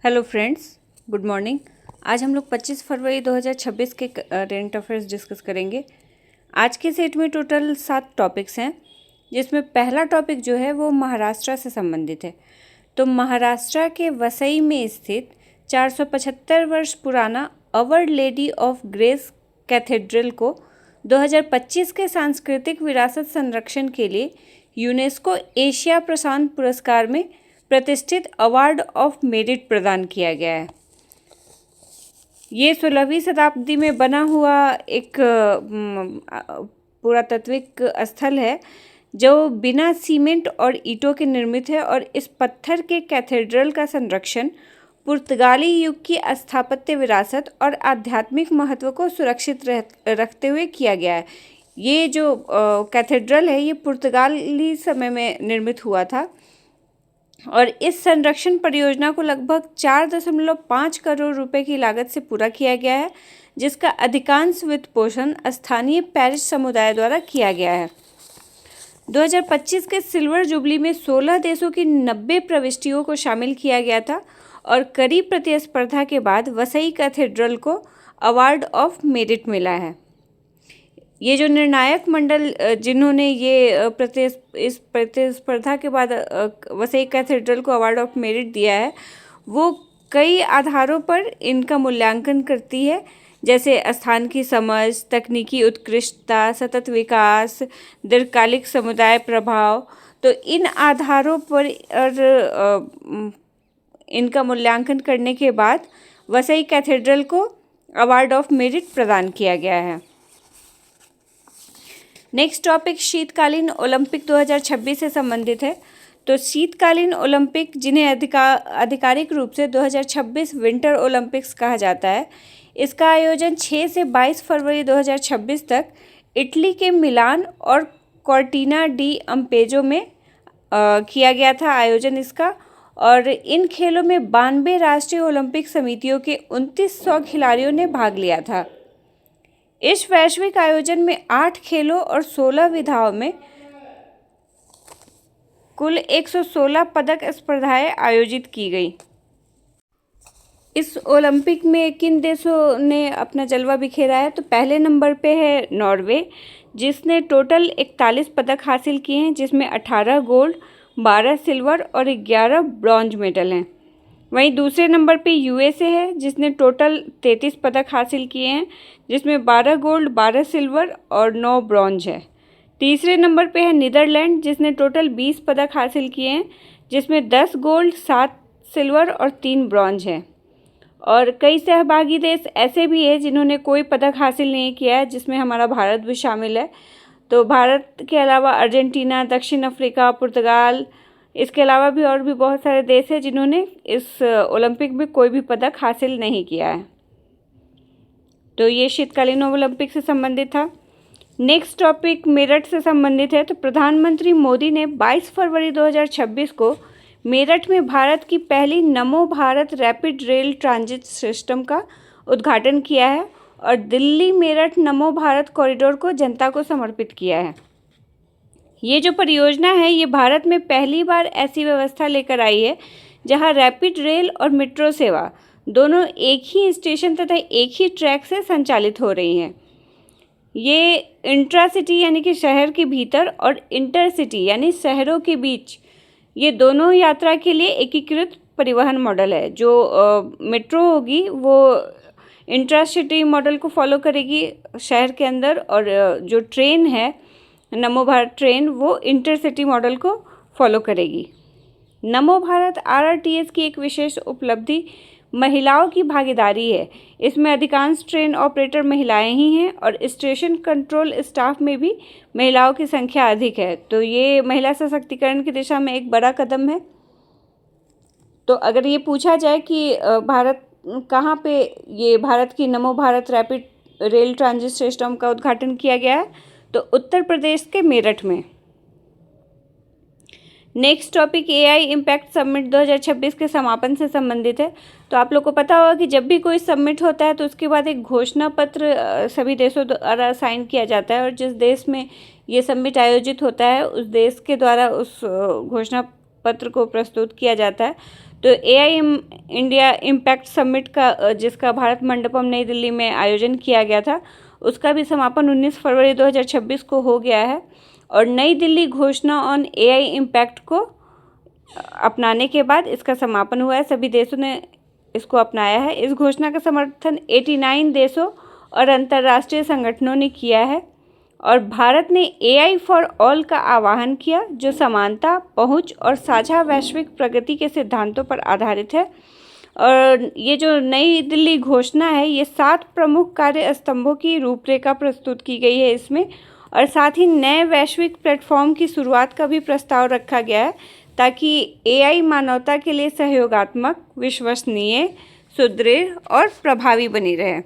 Hello friends, good morning. आज हम लोग 25 फरवरी 2026 के करेंट अफेयर्स डिस्कस करेंगे। आज के सेट में टोटल 7 टॉपिक्स हैं, जिसमें पहला टॉपिक जो है वो महाराष्ट्र से संबंधित है। तो महाराष्ट्र के वसई में स्थित 475 वर्ष पुराना अवर लेडी ऑफ ग्रेस कैथेड्रल को 2025 के सांस्कृतिक विरासत संरक्षण के लिए यूनेस्को एशिया प्रशांत पुरस्कार में प्रतिष्ठित अवार्ड ऑफ मेरिट प्रदान किया गया है। ये 16वीं शताब्दी में बना हुआ एक पुरातात्विक स्थल है जो बिना सीमेंट और ईंटों के निर्मित है, और इस पत्थर के कैथेड्रल का संरक्षण पुर्तगाली युग की स्थापत्य विरासत और आध्यात्मिक महत्व को सुरक्षित रखते हुए किया गया है। ये जो कैथेड्रल है ये पुर्तगाली समय में निर्मित हुआ था, और इस संरक्षण परियोजना को लगभग 4.5 करोड़ रुपए की लागत से पूरा किया गया है, जिसका अधिकांश वित्त पोषण स्थानीय पैरिश समुदाय द्वारा किया गया है। 2025 के सिल्वर जुबली में 16 देशों की 90 प्रविष्टियों को शामिल किया गया था, और कड़ी प्रतिस्पर्धा के बाद वसई कैथेड्रल को अवार्ड ऑफ मेरिट मिला है। ये जो निर्णायक मंडल जिन्होंने ये इस प्रतिस्पर्धा के बाद वसई कैथेड्रल को अवार्ड ऑफ मेरिट दिया है, वो कई आधारों पर इनका मूल्यांकन करती है, जैसे स्थान की समझ, तकनीकी उत्कृष्टता, सतत विकास, दीर्घकालिक समुदाय प्रभाव। तो इन आधारों पर इनका मूल्यांकन करने के बाद वसई कैथेड्रल को अवार्ड ऑफ मेरिट प्रदान किया गया है। नेक्स्ट टॉपिक शीतकालीन ओलंपिक 2026 से संबंधित है। तो शीतकालीन ओलंपिक, जिन्हें आधिकारिक रूप से 2026 विंटर ओलंपिक्स कहा जाता है, इसका आयोजन 6 से 22 फरवरी 2026 तक इटली के मिलान और कॉर्टिना डी अम्पेजो में किया गया था आयोजन इसका। और इन खेलों में 92 राष्ट्रीय ओलंपिक समितियों के 2900 खिलाड़ियों ने भाग लिया था। इस वैश्विक आयोजन में 8 खेलों और 16 विधाओं में कुल 116 पदक स्पर्धाएं आयोजित की गई। इस ओलंपिक में किन देशों ने अपना जलवा बिखेरा है? तो पहले नंबर पे है नॉर्वे, जिसने टोटल 41 पदक हासिल किए हैं, जिसमें 18 गोल्ड, 12 सिल्वर और 11 ब्रॉन्ज मेडल हैं। वहीं दूसरे नंबर पे यूएसए है, जिसने टोटल 33 पदक हासिल किए हैं, जिसमें 12 गोल्ड, 12 सिल्वर और 9 ब्रॉन्ज है। तीसरे नंबर पे है नीदरलैंड, जिसने टोटल 20 पदक हासिल किए हैं, जिसमें 10 गोल्ड, 7 सिल्वर और 3 ब्रॉन्ज है। और कई सहभागी देश ऐसे भी हैं जिन्होंने कोई पदक हासिल नहीं किया है, जिसमें हमारा भारत भी शामिल है। तो भारत के अलावा अर्जेंटीना, दक्षिण अफ्रीका, पुर्तगाल, इसके अलावा भी और भी बहुत सारे देश हैं जिन्होंने इस ओलंपिक में कोई भी पदक हासिल नहीं किया है। तो ये शीतकालीन ओलंपिक से संबंधित था। नेक्स्ट टॉपिक मेरठ से संबंधित है। तो प्रधानमंत्री मोदी ने 22 फरवरी 2026 को मेरठ में भारत की पहली नमो Bharat rapid rail transit system का उद्घाटन किया है, और दिल्ली मेरठ नमो भारत कॉरिडोर को जनता को समर्पित किया है। ये जो परियोजना है ये भारत में पहली बार ऐसी व्यवस्था लेकर आई है जहां रैपिड रेल और मेट्रो सेवा दोनों एक ही स्टेशन तथा एक ही ट्रैक से संचालित हो रही हैं। ये इंट्रासिटी यानी कि शहर के भीतर, और इंटरसिटी यानी शहरों के बीच, ये दोनों यात्रा के लिए एकीकृत परिवहन मॉडल है। जो मेट्रो होगी वो इंट्रासिटी मॉडल को फॉलो करेगी शहर के अंदर, और जो ट्रेन है नमो भारत ट्रेन वो इंटरसिटी मॉडल को फॉलो करेगी। नमो भारत आरआरटीएस की एक विशेष उपलब्धि महिलाओं की भागीदारी है। इसमें अधिकांश ट्रेन ऑपरेटर महिलाएं ही हैं, और स्टेशन कंट्रोल स्टाफ में भी महिलाओं की संख्या अधिक है। तो ये महिला सशक्तिकरण की दिशा में एक बड़ा कदम है। तो अगर ये पूछा जाए कि भारत कहाँ पे ये भारत की नमो Bharat rapid rail transit system का उद्घाटन किया गया है, तो उत्तर प्रदेश के मेरठ में। Next topic AI impact summit 2026 के समापन से संबंधित है। तो आप लोग को पता होगा कि जब भी कोई समिट होता है तो उसके बाद एक घोषणा पत्र सभी देशों द्वारा साइन किया जाता है, और जिस देश में ये समिट आयोजित होता है उस देश के द्वारा उस घोषणा पत्र को प्रस्तुत किया जाता है। तो AI इंडिया इम्पैक्ट समिट का जिसका भारत मंडपम नई दिल्ली में आयोजन किया गया था, उसका भी समापन 19 फरवरी 2026 को हो गया है। और नई दिल्ली घोषणा ऑन AI इम्पैक्ट को अपनाने के बाद इसका समापन हुआ है। सभी देशों ने इसको अपनाया है। इस घोषणा का समर्थन 89 देशों और अंतर्राष्ट्रीय संगठनों ने किया है और भारत ने AI फॉर ऑल का आह्वान किया, जो समानता, पहुंच और साझा वैश्विक प्रगति के सिद्धांतों पर आधारित है। और ये जो नई दिल्ली घोषणा है, ये 7 प्रमुख कार्य स्तंभों की रूपरेखा प्रस्तुत की गई है इसमें, और साथ ही नए वैश्विक प्लेटफॉर्म की शुरुआत का भी प्रस्ताव रखा गया है, ताकि AI मानवता के लिए सहयोगात्मक, विश्वसनीय, सुदृढ़ और प्रभावी बनी रहे।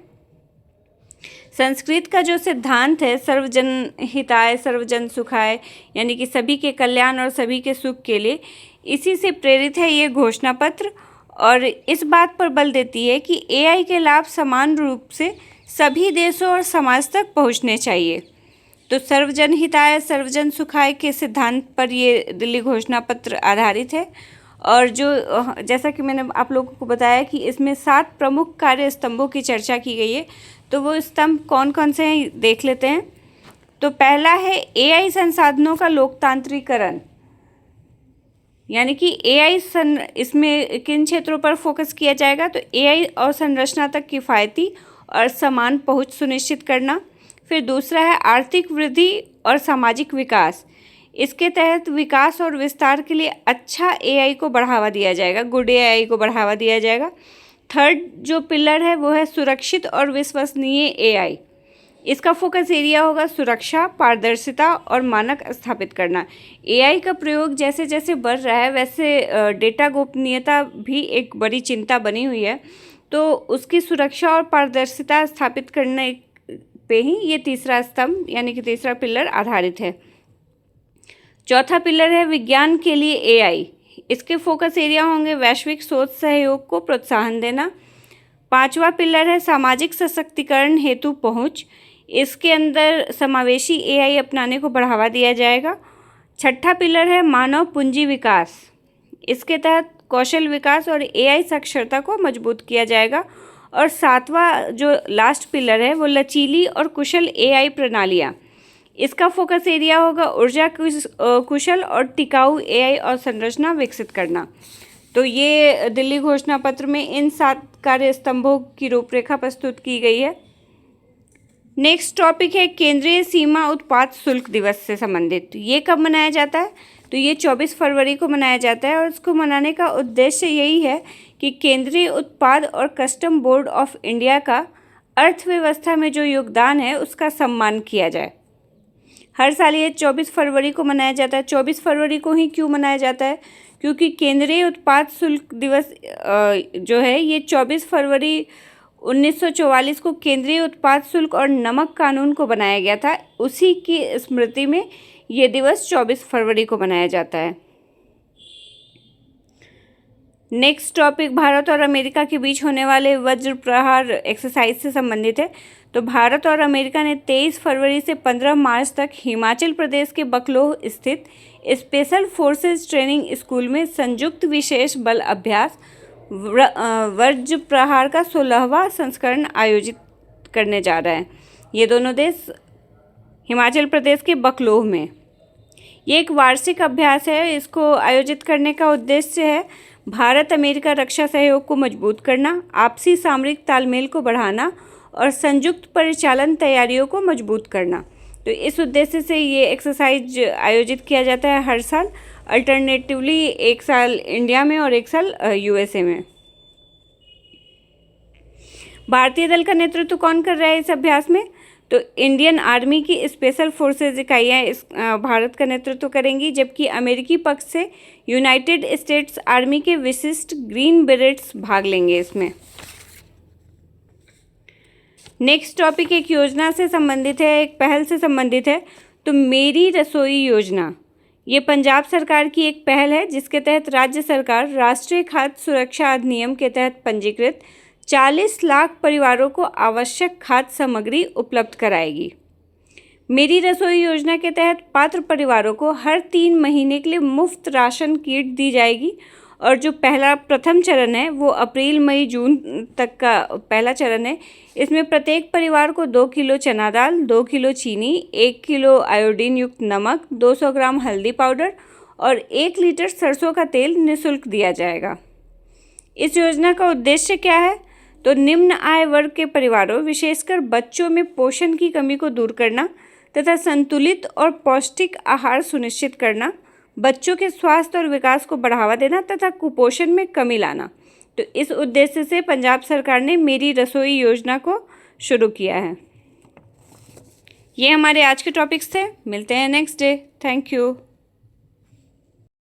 संस्कृत का जो सिद्धांत है, सर्वजन हिताय सर्वजन सुखाय, यानी कि सभी के कल्याण और सभी के सुख के लिए, इसी से प्रेरित है ये घोषणा पत्र और इस बात पर बल देती है कि AI के लाभ समान रूप से सभी देशों और समाज तक पहुंचने चाहिए। तो सर्वजन हिताय सर्वजन सुखाय के सिद्धांत पर ये दिल्ली घोषणा पत्र आधारित है। और जो जैसा कि मैंने आप लोगों को बताया कि इसमें 7 प्रमुख कार्य स्तंभों की चर्चा की गई है, तो वो स्तंभ कौन कौन से हैं देख लेते हैं। तो पहला है AI संसाधनों का लोकतांत्रिकरण, यानी कि इसमें किन क्षेत्रों पर फोकस किया जाएगा, तो AI अवसंरचना तक किफ़ायती और समान पहुंच सुनिश्चित करना। फिर दूसरा है आर्थिक वृद्धि और सामाजिक विकास, इसके तहत विकास और विस्तार के लिए अच्छा AI को बढ़ावा दिया जाएगा, गुड AI को बढ़ावा दिया जाएगा। थर्ड जो पिलर है वो है सुरक्षित और विश्वसनीय AI, इसका फोकस एरिया होगा सुरक्षा, पारदर्शिता और मानक स्थापित करना। AI का प्रयोग जैसे जैसे बढ़ रहा है, वैसे डेटा गोपनीयता भी एक बड़ी चिंता बनी हुई है, तो उसकी सुरक्षा और पारदर्शिता स्थापित करने पे ही ये तीसरा स्तंभ यानी कि तीसरा पिलर आधारित है। चौथा पिलर है विज्ञान के लिए AI, इसके फोकस एरिया होंगे वैश्विक शोध सहयोग को प्रोत्साहन देना। पांचवा पिलर है सामाजिक सशक्तिकरण हेतु पहुंच, इसके अंदर समावेशी AI अपनाने को बढ़ावा दिया जाएगा। छठा पिलर है मानव पूंजी विकास, इसके तहत कौशल विकास और AI साक्षरता को मजबूत किया जाएगा। और सातवां जो लास्ट पिलर है वो लचीली और कुशल AI प्रणालियाँ, इसका फोकस एरिया होगा ऊर्जा कुशल और टिकाऊ AI और संरचना विकसित करना। तो ये दिल्ली घोषणा पत्र में इन 7 कार्य स्तंभों की रूपरेखा प्रस्तुत की गई है। नेक्स्ट टॉपिक है केंद्रीय सीमा उत्पाद शुल्क दिवस से संबंधित। ये कब मनाया जाता है, तो ये 24 फरवरी को मनाया जाता है और इसको मनाने का उद्देश्य यही है कि केंद्रीय उत्पाद और कस्टम बोर्ड ऑफ इंडिया का अर्थव्यवस्था में जो योगदान है उसका सम्मान किया जाए। हर साल ये 24 फरवरी को मनाया जाता है। 24 फरवरी को ही क्यों मनाया जाता है, क्योंकि केंद्रीय उत्पाद शुल्क दिवस जो है ये 24 फरवरी 1944 को केंद्रीय उत्पाद शुल्क और नमक कानून को बनाया गया था। उसी की स्मृति में ये दिवस 24 फरवरी को मनाया जाता है। नेक्स्ट टॉपिक भारत और अमेरिका के बीच होने वाले वज्र प्रहार एक्सरसाइज से संबंधित है। तो भारत और अमेरिका ने 23 फरवरी से 15 मार्च तक हिमाचल प्रदेश के बकलोह स्थित स्पेशल फोर्सेस ट्रेनिंग स्कूल में संयुक्त विशेष बल अभ्यास वज्र प्रहार का 16वां संस्करण आयोजित करने जा रहा है। ये दोनों देश हिमाचल प्रदेश के बकलोह में। ये एक वार्षिक अभ्यास है। इसको आयोजित करने का उद्देश्य है भारत अमेरिका रक्षा सहयोग को मजबूत करना, आपसी सामरिक तालमेल को बढ़ाना और संयुक्त परिचालन तैयारियों को मजबूत करना। तो इस उद्देश्य से ये एक्सरसाइज आयोजित किया जाता है हर साल। अल्टरनेटिवली एक साल इंडिया में और एक साल USA में। भारतीय दल का नेतृत्व कौन कर रहा है इस अभ्यास में, तो इंडियन आर्मी की स्पेशल फोर्सेज इकाइयाँ इस भारत का नेतृत्व करेंगी, जबकि अमेरिकी पक्ष से यूनाइटेड स्टेट्स आर्मी के विशिष्ट ग्रीन बेरेट्स भाग लेंगे इसमें। नेक्स्ट टॉपिक एक योजना से संबंधित है, एक पहल से संबंधित है। तो मेरी रसोई योजना ये पंजाब सरकार की एक पहल है, जिसके तहत राज्य सरकार राष्ट्रीय खाद्य सुरक्षा अधिनियम के तहत पंजीकृत 40 लाख परिवारों को आवश्यक खाद्य सामग्री उपलब्ध कराएगी। मेरी रसोई योजना के तहत पात्र परिवारों को हर 3 महीने के लिए मुफ्त राशन किट दी जाएगी और जो प्रथम चरण है वो अप्रैल मई जून तक का पहला चरण है। इसमें प्रत्येक परिवार को 2 किलो चना दाल, 2 किलो चीनी, 1 किलो आयोडीन युक्त नमक, 200 ग्राम हल्दी पाउडर और 1 लीटर सरसों का तेल निःशुल्क दिया जाएगा। इस योजना का उद्देश्य क्या है? तो निम्न आय वर्ग के परिवारों, विशेषकर बच्चों में पोषण की कमी को दूर करना तथा संतुलित और पौष्टिक आहार सुनिश्चित करना, बच्चों के स्वास्थ्य और विकास को बढ़ावा देना तथा कुपोषण में कमी लाना। तो इस उद्देश्य से पंजाब सरकार ने मेरी रसोई योजना को शुरू किया है। ये हमारे आज के टॉपिक्स थे। मिलते हैं नेक्स्ट डे। Thank you.